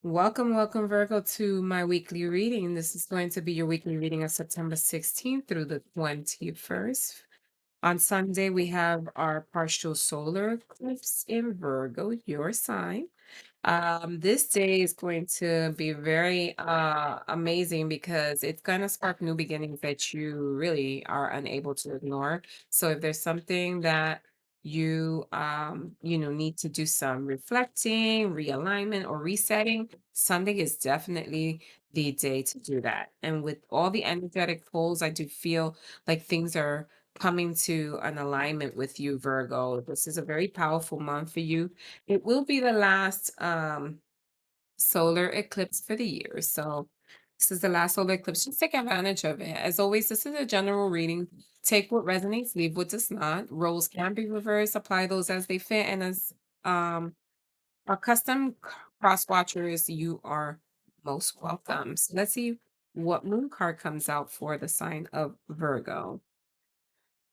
Welcome, welcome, Virgo, to my weekly reading. This is going to be your weekly reading of September 16th through the 21st. On Sunday, we have our partial solar eclipse in Virgo, your sign. This day is going to be very amazing because it's going to spark new beginnings that you really are unable to ignore. So if there's something that you need to do some reflecting, realignment, or resetting, Sunday is definitely the day to do that. And with all the energetic poles, I do feel like things are coming to an alignment with you, Virgo. This is a very powerful month for you. It will be the last solar eclipse for the year. So this is the last solar eclipse. Just take advantage of it. As always, this is a general reading. Take what resonates, leave what does not. Roles can be reversed. Apply those as they fit. And as our custom cross watchers, you are most welcome. So let's see what moon card comes out for the sign of Virgo.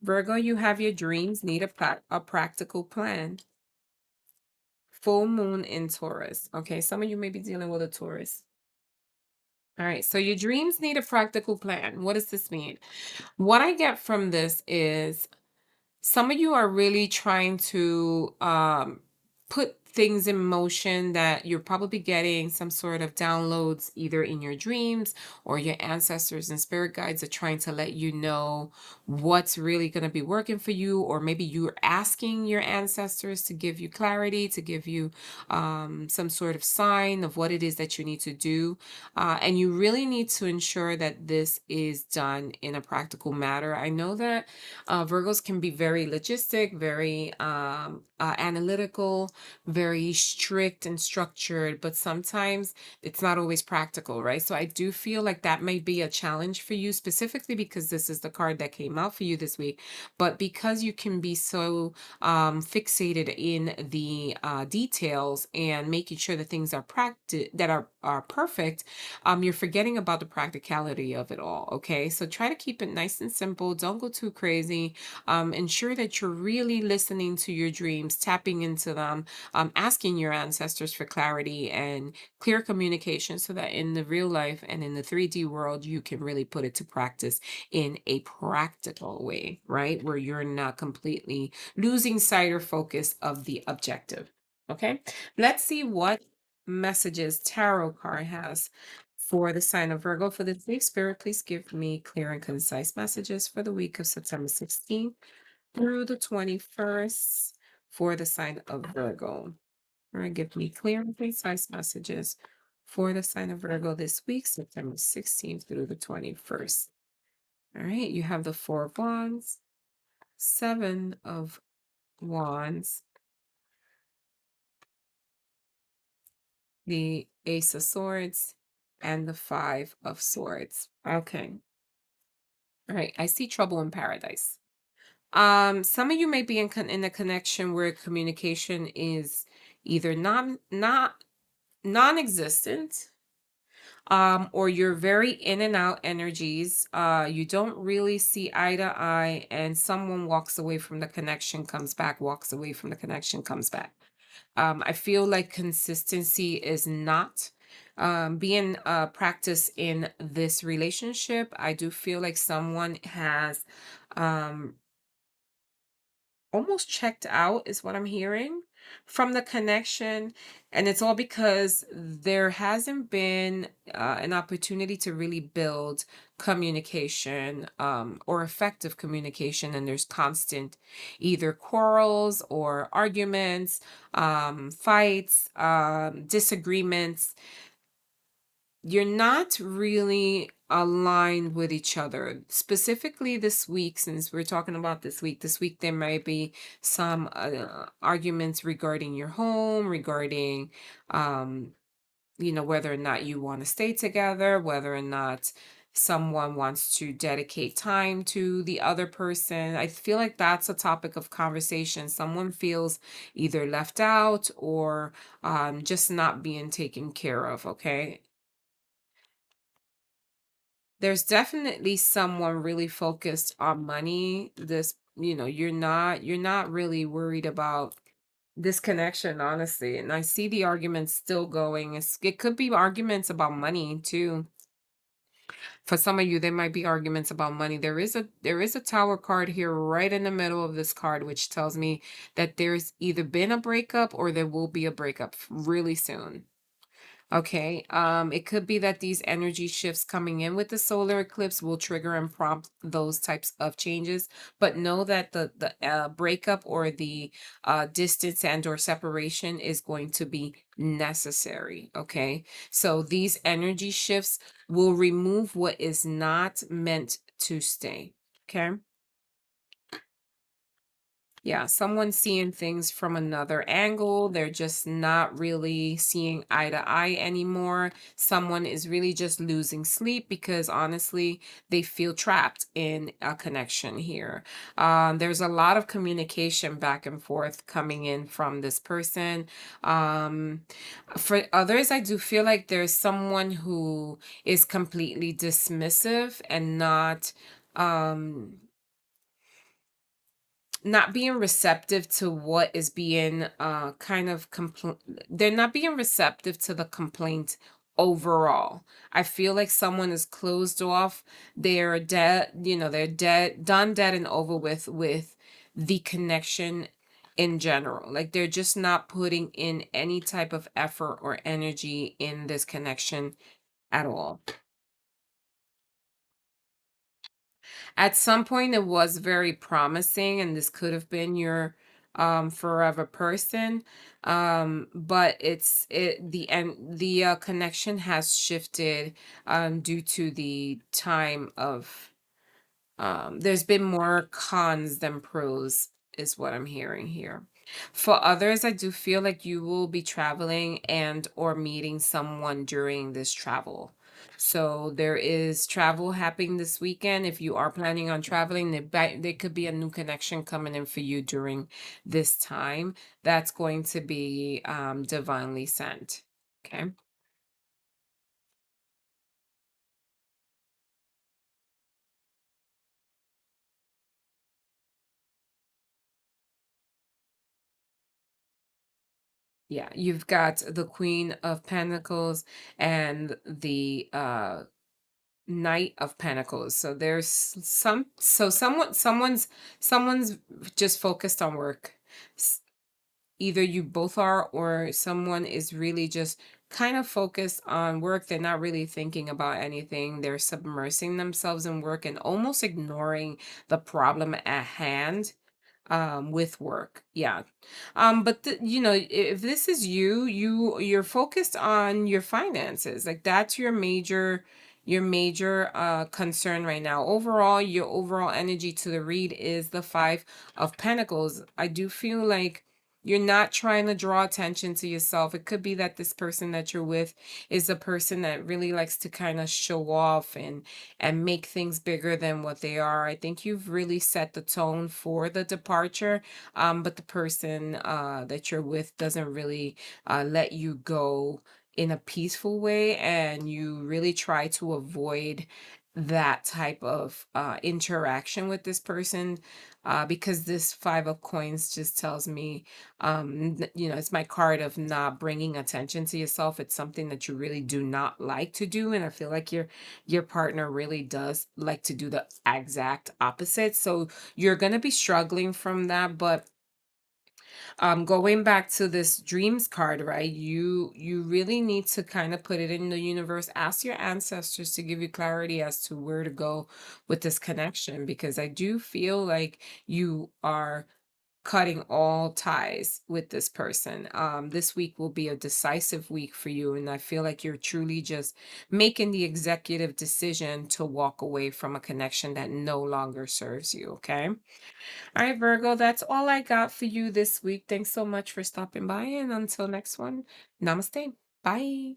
Virgo, you have your dreams need a practical plan. Full moon in Taurus. Okay, some of you may be dealing with a Taurus. All right, so your dreams need a practical plan. What does this mean? What I get from this is some of you are really trying to put things in motion that you're probably getting some sort of downloads either in your dreams, or your ancestors and spirit guides are trying to let you know what's really going to be working for you, or maybe you're asking your ancestors to give you clarity, to give you some sort of sign of what it is that you need to do. And you really need to ensure that this is done in a practical manner. I know that Virgos can be very logistic, very analytical, very strict and structured, but sometimes it's not always practical, right? So I do feel like that may be a challenge for you, specifically because this is the card that came out for you this week. But because you can be so fixated in the details and making sure that things are are perfect, you're forgetting about the practicality of it all. Okay, so try to keep it nice and simple. Don't go too crazy. Ensure that you're really listening to your dreams, tapping into them, asking your ancestors for clarity and clear communication, so that in the real life and in the 3D world, you can really put it to practice in a practical way, right? Where you're not completely losing sight or focus of the objective. Okay, let's see what messages tarot card has for the sign of Virgo for this week. Spirit, please give me clear and concise messages for the week of September 16th through the 21st for the sign of Virgo. All right, give me clear and concise messages for the sign of Virgo this week, September 16th through the 21st. All right, you have the Four of Wands, Seven of Wands, the Ace of Swords, and the Five of Swords. Okay. All right, I see trouble in paradise. Some of you may be in a connection where communication is either non-existent, or you're very in and out energies. You don't really see eye to eye, and someone walks away from the connection, comes back, walks away from the connection, comes back. I feel like consistency is not being practiced in this relationship. I do feel like someone has um almost checked out, is what I'm hearing from the connection. And it's all because there hasn't been an opportunity to really build communication, or effective communication. And there's constant either quarrels or arguments, fights, disagreements. You're not really aligned with each other. Specifically this week, since we're talking about this week there might be some arguments regarding your home, regarding whether or not you want to stay together, whether or not someone wants to dedicate time to the other person. I feel like that's a topic of conversation. Someone feels either left out or just not being taken care of. Okay, there's definitely someone really focused on money. This, you're not really worried about this connection, honestly. And I see the arguments still going. It could be arguments about money too. For some of you, there might be arguments about money. There is a tower card here right in the middle of this card, which tells me that there's either been a breakup or there will be a breakup really soon. Okay. It could be that these energy shifts coming in with the solar eclipse will trigger and prompt those types of changes. But know that the breakup or the distance and or separation is going to be necessary. Okay. So these energy shifts will remove what is not meant to stay. Okay. Yeah, someone's seeing things from another angle. They're just not really seeing eye to eye anymore. Someone is really just losing sleep because honestly, they feel trapped in a connection here. There's a lot of communication back and forth coming in from this person. Um, for others, I do feel like there's someone who is completely dismissive and not being receptive to what is being they're not being receptive to the complaint overall. I feel like someone is closed off. They're dead, they're dead, done, dead, and over with the connection in general. Like they're just not putting in any type of effort or energy in this connection at all. At some point, it was very promising, and this could have been your forever person. But the connection has shifted due to the time of there's been more cons than pros, is what I'm hearing here. For others, I do feel like you will be traveling and or meeting someone during this travel. So there is travel happening this weekend. If you are planning on traveling, there could be a new connection coming in for you during this time. That's going to be divinely sent. Okay. Yeah, you've got the Queen of Pentacles and the Knight of Pentacles. So there's someone's just focused on work. S- Either you both are, or someone is really just kind of focused on work. They're not really thinking about anything. They're submersing themselves in work and almost ignoring the problem at hand with work. Yeah. But if this is you're focused on your finances. Like that's your major concern right now. Overall, your overall energy to the read is the 5 of Pentacles. I do feel like you're not trying to draw attention to yourself. It could be that this person that you're with is a person that really likes to kind of show off and make things bigger than what they are. I think you've really set the tone for the departure, but the person that you're with doesn't really let you go in a peaceful way, and you really try to avoid that type of interaction with this person because this 5 of Coins just tells me it's my card of not bringing attention to yourself. It's something that you really do not like to do, and I feel like your partner really does like to do the exact opposite. So you're going to be struggling from that. But going back to this dreams card, right? You really need to kind of put it in the universe. Ask your ancestors to give you clarity as to where to go with this connection, because I do feel like you are cutting all ties with this person. This week will be a decisive week for you, and I feel like you're truly just making the executive decision to walk away from a connection that no longer serves you. Okay. All right, Virgo, that's all I got for you this week. Thanks so much for stopping by, and until next one, namaste. Bye.